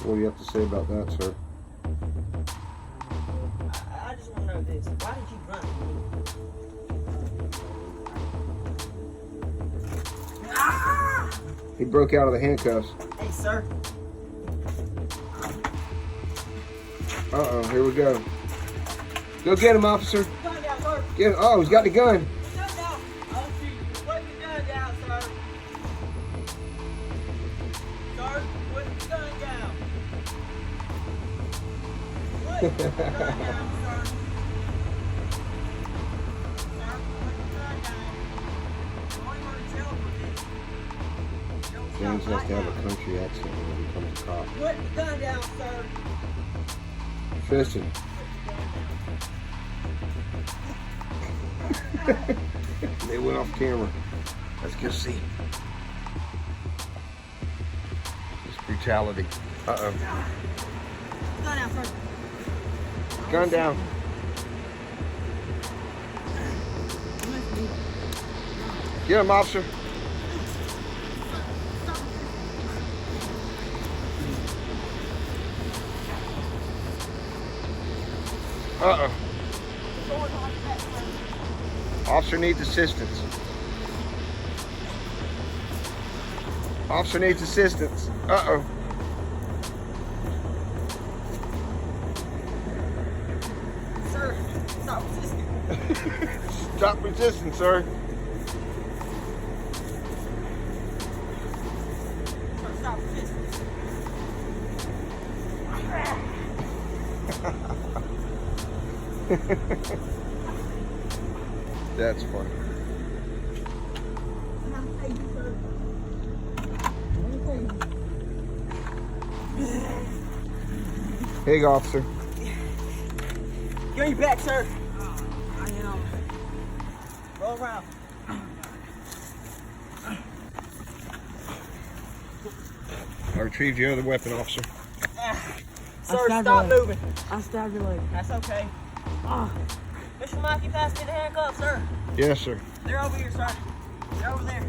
What do you have to say about that, sir? I just want to know this. Why did you run? He broke out of the handcuffs. Hey, sir. Uh-oh, here we go. Go get him, officer. Gun down, sir. Get him. Oh, he's got the gun. Gun down. I'll shoot you. Put the gun down, sir. Sir, put the gun down. Put the gun down, sir. Sir, put the gun down. You're going to jail for this. Don't James stop has to have right a country accent when he becomes a cop. now. Put the gun down, sir. Tristan. They went off camera. Let's go see. This brutality. Uh-oh. Gun down, sir. Gun down. Get him, officer. Uh-oh. Officer needs assistance. Officer needs assistance. Uh-oh. Sir, stop resisting. Stop resisting, sir. Sir, stop resisting. That's funny. Here you go, officer. Get on your back, sir. I am. Roll around. I retrieved your other weapon, officer. Sir, stop moving. I stabbed your leg. That's okay. Mr. Mike, you passed me the handcuffs, sir. Yes, sir. They're over here, sir. They're over there.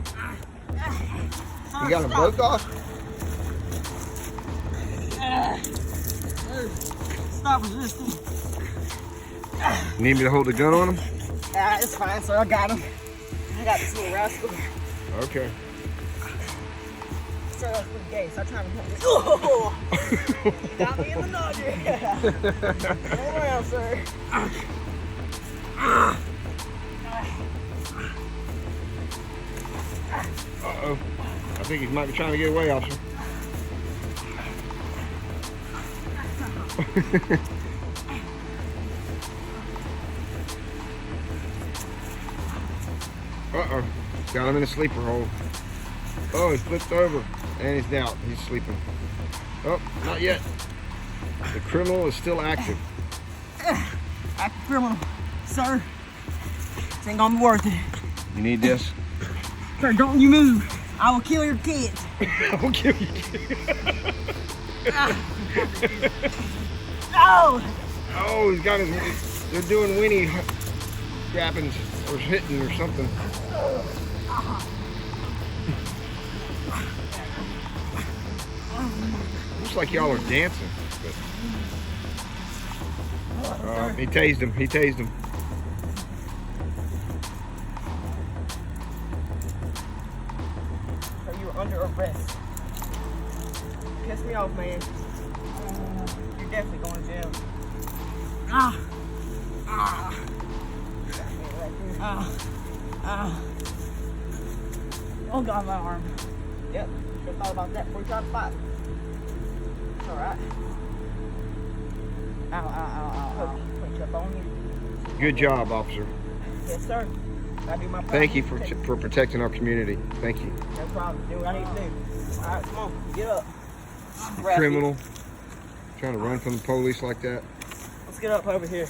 You got them both off? Stop resisting. You need me to hold the gun on him? It's fine, sir. I got him. I got this little rascal. Okay. Sir, that's pretty gay, so I'm trying to help you. Oh! Got me in the nugget. Roll around, sir. Uh-oh. I think he might be trying to get away, officer. Uh-oh. Got him in a sleeper hold. Oh, he's flipped over. And he's down. He's sleeping. Oh, not yet. The criminal is still active. Active criminal. Sir, this ain't gonna be worth it. You need this? Sir, don't you move. I will kill your kids. I will kill you. No! Oh, he's got his... They're doing Winnie grabbings or hitting or something. Looks like y'all are dancing. But, he tased him. He tased him. So you're under arrest. Piss me off, man. You're definitely going to jail. Oh God, my arm. Yep. Should have thought about that before you tried to fight. It's alright. Ow, ow, ow, ow, ow. Put you up on you. Good job, officer. Yes, sir. I do my part. Thank you for protecting our community. Thank you. No problem. Do what I need to do. Alright, come on. Get up. Grab Criminal. Trying to run from the police like that. Let's get up over here.